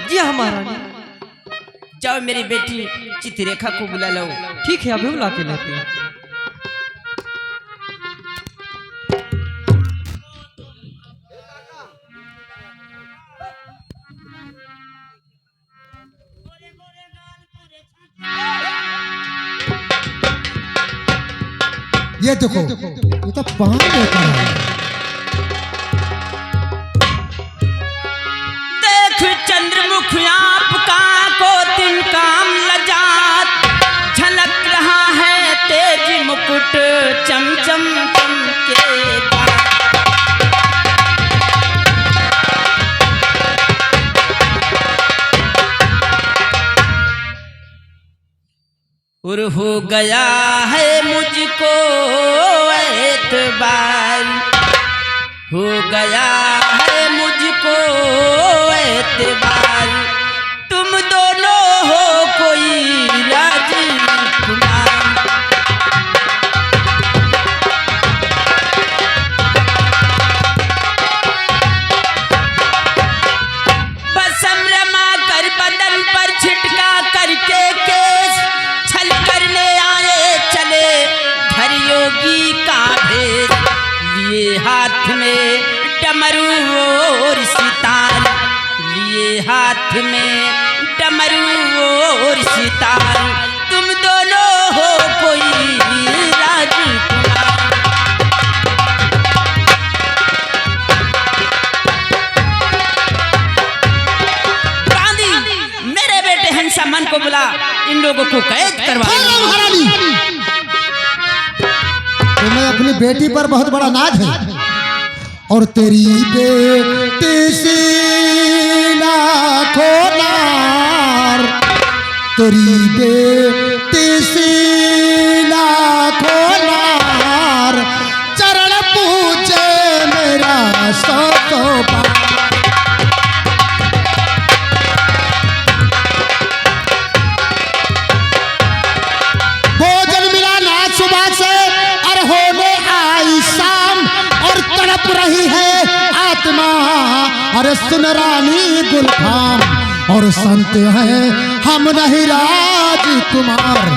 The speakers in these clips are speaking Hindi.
जी हाँ महारानी। जाओ मेरी बेटी चित्ररेखा को बुला लो। ठीक है, अभी बुला के लाते हैं। ये देखो, ये तो पान देता है। देख चंद्रमुख आपका को तीन काम लजात, झलक रहा है तेज मुकुट चमचम चमकेगा। और हो गया है मुझको एतबार, हो गया है मुझको एतबार, तुम दोनों हो कोई राजकुमार। बसम रमा कर बदन पर छिटका करके केस, छल करने आए चले धर योगी का भेष, लिए हाथ में डमरू और सितार, लिए हाथ में डमरू और सितार, तुम दोनों हो कोई राजकुमार। गांधी मेरे बेटे हंसा मन को बुला, इन लोगों को कैद करवा। महारानी, तुम्हें अपनी बेटी पर बहुत बड़ा नाज है और तेरी बेटी सी लाखों नार, तेरी बेटी सी लाखों नार, चरण पूजे मेरा सौ बार। भोजन मिला ना सुबह से और होने आई शाम, और तड़प रही है आत्मा, अरे सुन रानी गुलफाम। और संत हैं हम नहीं राजकुमार,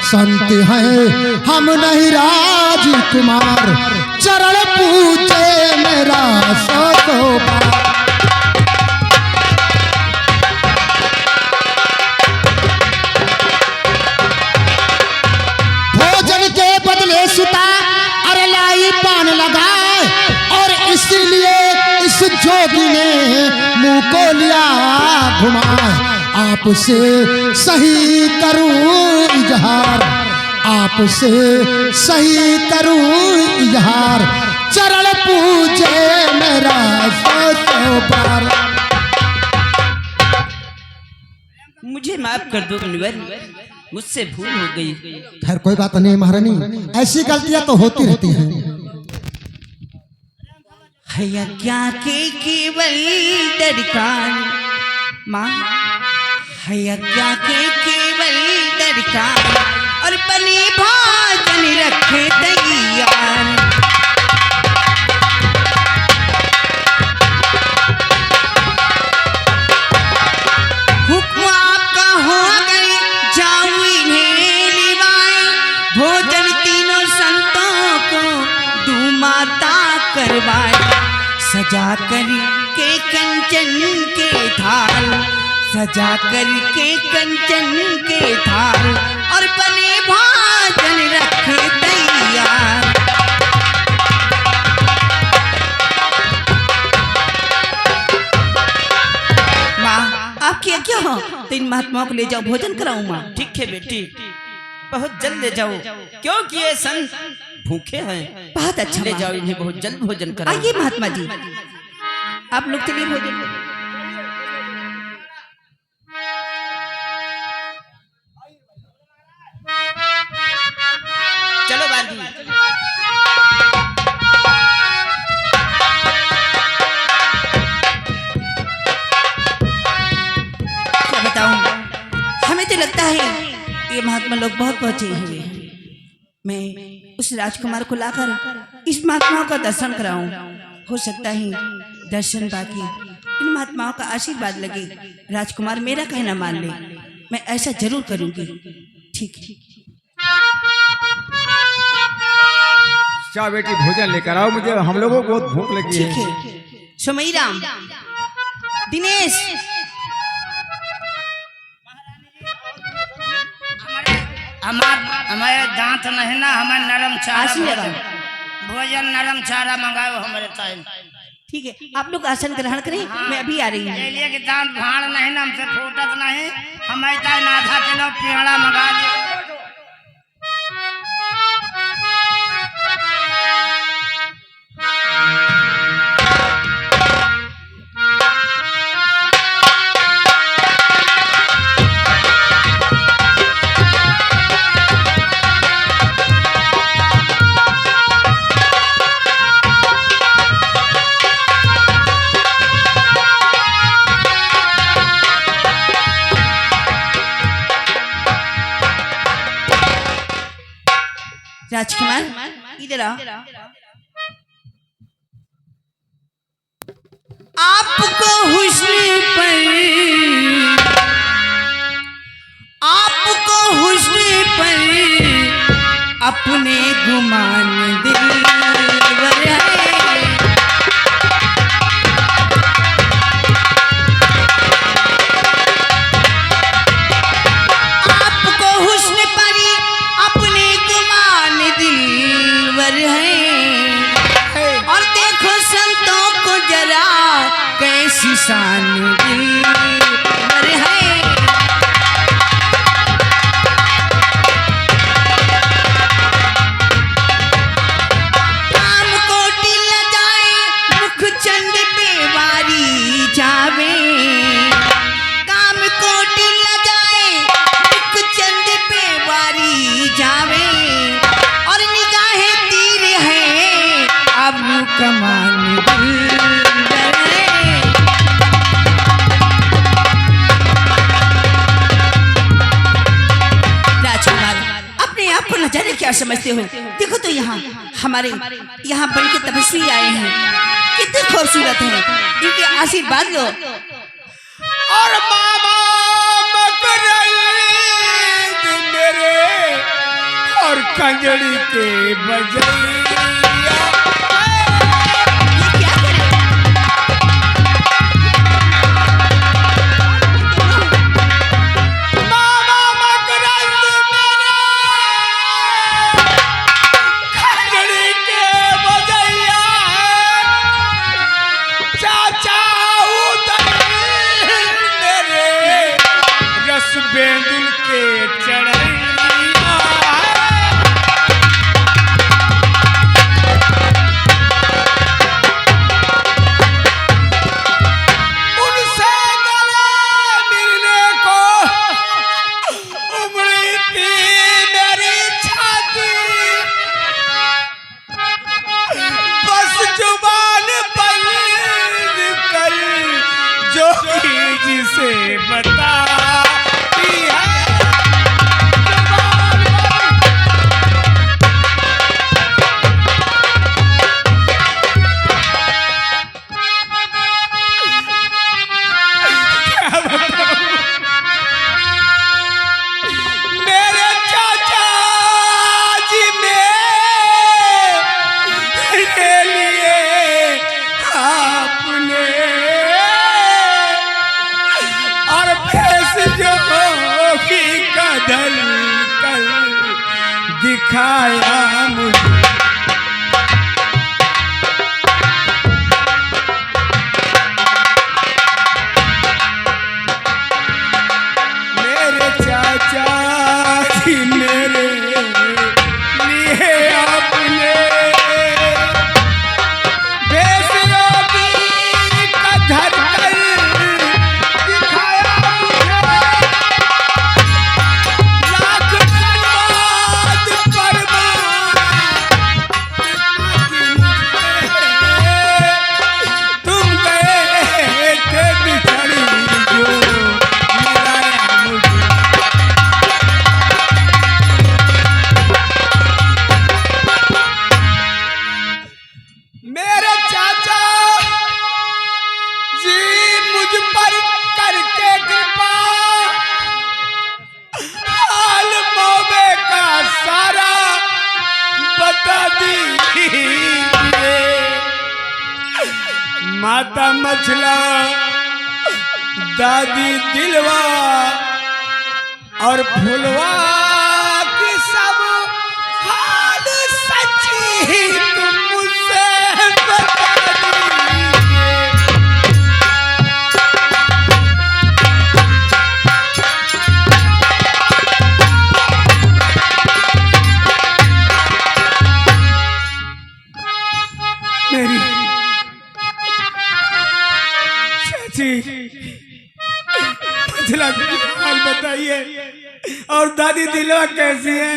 संत हैं हम नहीं राजकुमार, चरण पूजे मेरा सौ बार। भोजन के बदले सुता अरे लाई पान लगाए, और इसीलिए इस जोगी ने मुंह को लिया घुमाए। आपसे सही करूं इजहार, आपसे सही करूं इजहार, चरण पूजे मेरा सौ बार। मुझे माफ कर दो मुनिवर, मुझसे भूल हो गई। खैर कोई बात नहीं महारानी, ऐसी गलतियां तो होती रहती हैं। हयज्ञा के केवल दरकार माँ, हयज्ञा के केवल दरकार, और बनी भोजन रखे तैयार। हुक्म आपका हो गई जाऊं इन्हें लिवाए, भोजन तीनों संतों को दू माता करवाए। सजा कर के कंचन के थाल, सजा कर के कंचन के थाल, और बने भोजन रखे तैयार। माँ आपकी आज्ञा हो तो इन महात्माओं को ले जाओ, भोजन कराऊं माँ। ठीक है बेटी, बहुत जल्द ले जाओ, क्योंकि ये संत भूखे हैं। बहुत अच्छा, ले जाओ इन्हें, बहुत जल्द भोजन कराओ। आइए महात्मा जी, आप लोग चलिए भोजन। चलो बांधी। क्या बताऊं, हमें तो लगता है ये महात्मा लोग बहुत पहुंचे हुए हैं। मैं उस राजकुमार को लाकर इस महात्मा का दर्शन कराऊं, हो सकता है दर्शन बाकी इन महात्माओं का आशीर्वाद लगे, राजकुमार मेरा कहना मान ले, मैं ऐसा जरूर करूंगी। ठीक है। क्या बेटी भोजन लेकर आओ, मुझे हम लोगों को बहुत भूख लगी ठीक है। है। सुमईराम, दिनेश, हमारे दांत नहीं ना, हमारे नरम चारा आशीर्वाद। भोजन नरम चारा मंगाओ हमारे टाइम। ठीक है, आप लोग आसन ग्रहण करें, मैं अभी आ रही हूँ। लिए कि दांत भाड़ नहीं ना, हमसे फूटत नहीं, हमारे टाइम आधा किलो पेड़ा मंगा दो। राजकुमार इधर आओ। आपको हुस्न पर, आपको हुस्न पर अपने गुमान दिलवर है। आपको हुस्न पर अपने गुमान दिलवर है। और देखो संतों को जरा कैसी शान दिलवर है। काम कोटि न जाए, मुख चंद पे वारी जावे। काम कोटि न जाए, मुख चंद पे वारी जावे। और निगाहें तीर है, अब कमान दिलबर है। राजकुमार, अपने आप को न जाने क्या समझते हो। देखो तो यहाँ हमारे यहाँ बन के तपस्वी आए हैं, कितने खूबसूरत हैं, इनके आशीर्वाद लो। और मामा मकरंद मेरे और कंजड़ी के बजैया, ये क्या करे? मामा मकरंद मेरे कंजड़ी के बजैया, चाचा उदय मेरे रस बेंदुल के चढ़ैया। उनसे गले मिलने को उमड़ी थी मेरी छाती, बस जुबान बंद कर जो जिसे बताती है। मेरे चाचा जी मेरे लिए आपने और भैंस जो की कदल कल दिखाया मुझे। मेरे चाचा जी मेरे लिए आपने बेसरोगी का धड़कन दिखाया मुझे। लाख धन्यवाद परमात्मा माता मछला दादी दिलवा और फुलवा की सब हाल सच्ची तुम मुझसे बता दीजिए। मेरी चाची मछला की हाल बताइए और दादी दिलवा कैसी है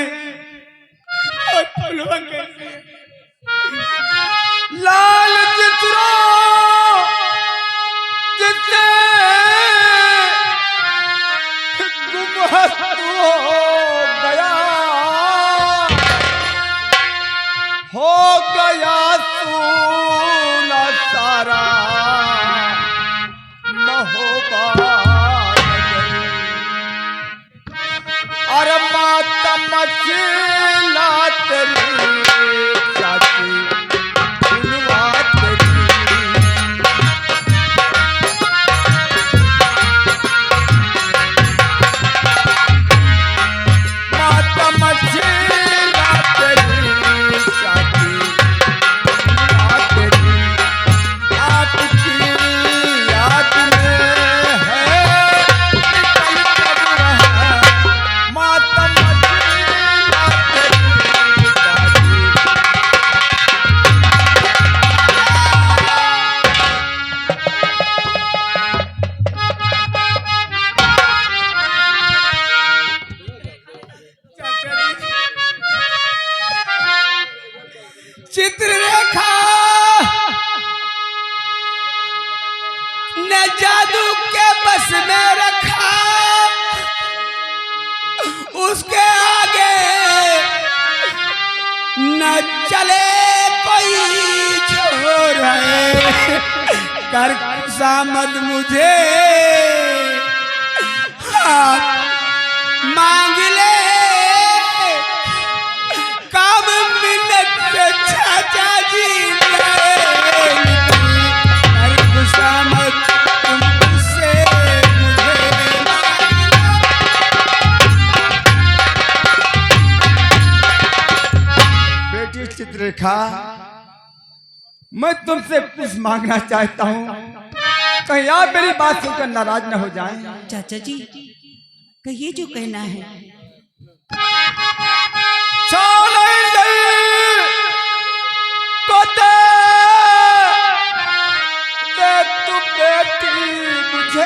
और फुलवा कैसी है। लाल चित्रो जिससे गुमहस्त हो गया सूना सारा महोबा अरे माता मछला तेरी चाची फुलवा तेरी माता मछला तेरी चाची फुलवा तेरी आपकी याद में है निकल कर रहा माता मछला तेरी चाची। चित्ररेखा ने जादू के बस में रखा उसके आगे न चले कोई छोर है कर सामद मुझे हाथ मांग ले काम मिन्नत से चाचा जी कर खुशामद तुमसे मुझे बेटी चित्ररेखा मैं तुमसे कुछ मांगना चाहता हूँ कहीं आप मेरी बात सुनकर नाराज न हो जाएं। चाचा जी कहिए जो कहना है। तू बेटी मुझे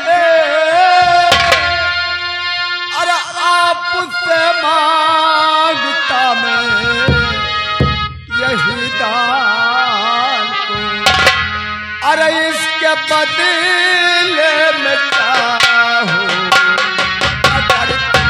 अरे आपसे मांगता मैं यही दान को अरे इसके बदले में चाहो अगर तुम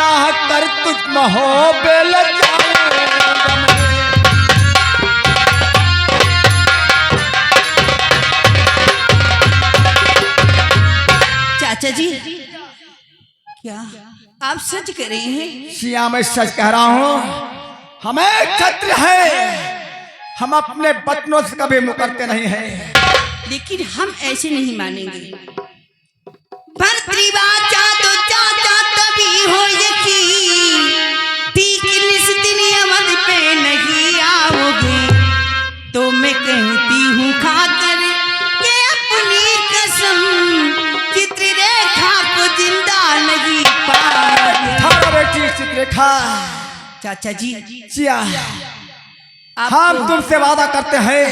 चाह कर तुझ महोबे लग जाऊंगा मैं। चाचा जी, क्या आप सच कह रहे हैं? सिया मैं सच कह रहा हूँ। हमें क्षत्रिय है, हम अपने वतनों से कभी मुकरते नहीं हैं। लेकिन हम ऐसे नहीं मानेंगे। भर्तृवाचा तो चाचा तभी हो यकीन, ठीक इस दिन अवध पे नहीं आओगे तो मैं कहती हूँ खाकर ये अपनी कसम, चित्ररेखा को जिंदा नहीं पाओगे। थारा बेटी चित्ररेखा। चाचा जी, सिया, हम तुमसे वादा करते हैं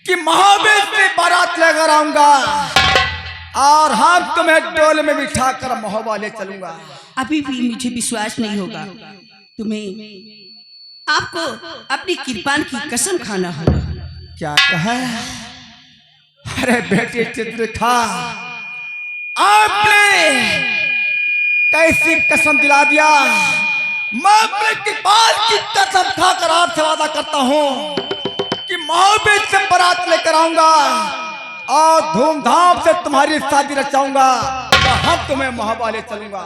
कि महाबेर से बारात लेकर आऊंगा और हम तुम्हें डोल में बिठा कर महोबा ले चलूंगा। अभी भी मुझे विश्वास नहीं होगा। तुम्हें आपको अपनी कृपान की कसम खाना होगा। क्या कहा? अरे बेटी चित्ररेखा, आपने कैसी कसम दिला दिया। मैं अपने कृपान की कसम खाकर आपसे वादा करता हूँ कि महाबेर से बारात लेकर आऊंगा और धूमधाम से तुम्हारी शादी रचाऊंगा और हम तुम्हें महोबा ले चलूंगा।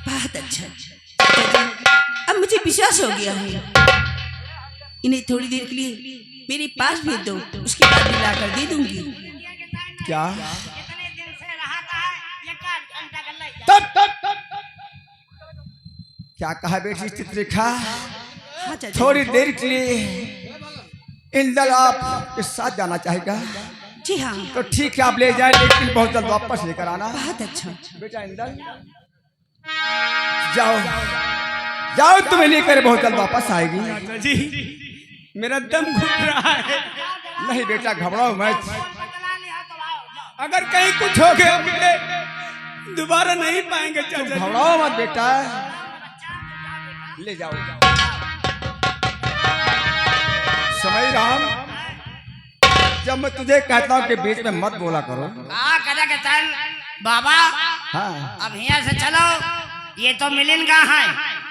बहुत अच्छा। अब मुझे विश्वास हो गया है। इन्हें थोड़ी देर के लिए मेरे पास भेज दो, उसके बाद मैं लाकर दे दूंगी। क्या? तब क्या कहा बेटी चित्ररेखा? हाँ चाचा। थोड़ी देर के लिए इंदल आपके साथ जाना चाहेगा? जी हाँ। तो ठीक है, आप ले जाए, लेकिन बहुत जल्द वापस लेकर आना। बहुत अच्छा। बेटा इंदल, जाओ जाओ, तुम्हें लेकर बहुत जल्द वापस आएगी। जी, मेरा दम घुट रहा है। नहीं बेटा, घबराओ मत। अगर कहीं कुछ हो गया मुझे दोबारा नहीं पाएंगे चाचा जी। घबराओ मत बेटा, ले जाओ। समय राम, जब मैं तुझे कहता हूँ कि बीच में मत बोला करो। चल बाबा, हाँ अब यहाँ से चलो, ये तो मिलिन का है।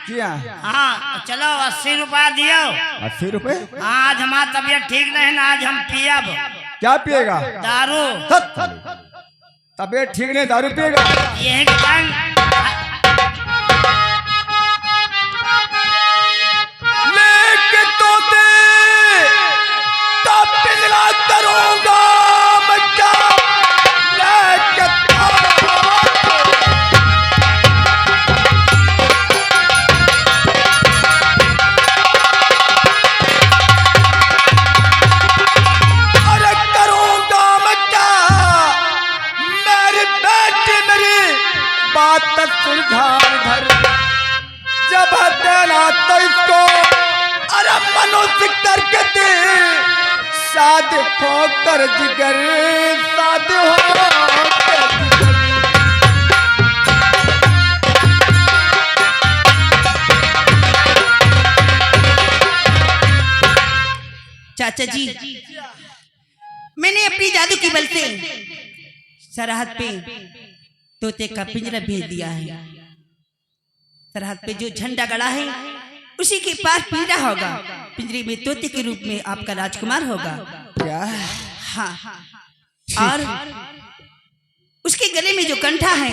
किया? हाँ तो चलो, 80 रुपया दियो। 80 रुपए? आज हमारा तबीयत ठीक नहीं ना, आज हम पियब क्या पिएगा? दारू। तबीयत ठीक नहीं, दारू पिएगा? यही के लेके तो दे तो पिघला करूंगा मैं क्या? लेके अरे करूंगा मैं क्या? मेरी बेटी मेरी बात सुलझा धर, जब देना तो इसको अरे मनुष्य करके दे, साध होकर जिगर, साध होकर जिगर। चाचा जी, मैंने अपनी जादू की बल से सरहद पे तोते का पिंजरा भेज दिया है। सरहद पे जो झंडा गड़ा है उसी के पास पिंजरा होगा। पिंजरे में तोते के रूप में आपका राजकुमार होगा। क्या? हाँ, और उसके गले में जो कंठा है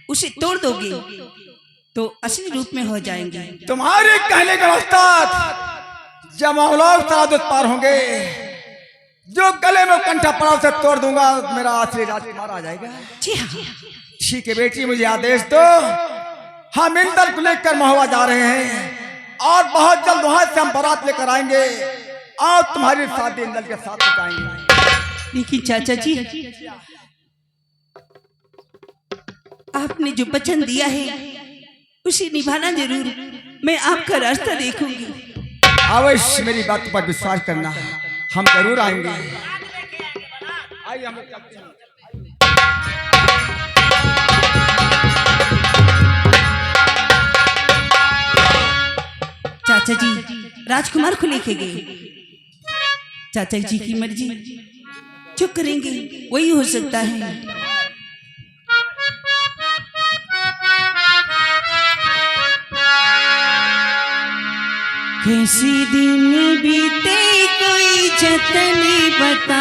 उसे तोड़ दोगे तो असली रूप में हो जाएंगे। तुम्हारे कहने का उस्ताद जब औलाद सादत पार होंगे, जो गले में कंठा पड़ा उसे तोड़ दूंगा, मेरा असली राजकुमार आ जाएगा। जी हाँ। ठीक है बेटी, मुझे आदेश दो। हम इंदल को लेकर महुआ जा रहे हैं और बहुत जल्द वहां से हम बारात लेकर आएंगे और तुम्हारी शादी इंदल के साथ बताएंगे। लेकिन चाचा जी, आपने जो वचन दिया है उसे निभाना जरूर। मैं आपका रास्ता देखूंगी। अवश्य मेरी बात पर विश्वास करना, हम जरूर आएंगे। आइए हम लोग चलते हैं। चाचा जी राजकुमार को लेके गए। चाचा जी की मर्जी जो करेंगे वही हो सकता है। कैसी दिन बीते कोई जतनी बता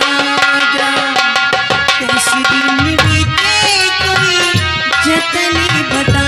जा, कैसी दिन बीते कोई जतनी बता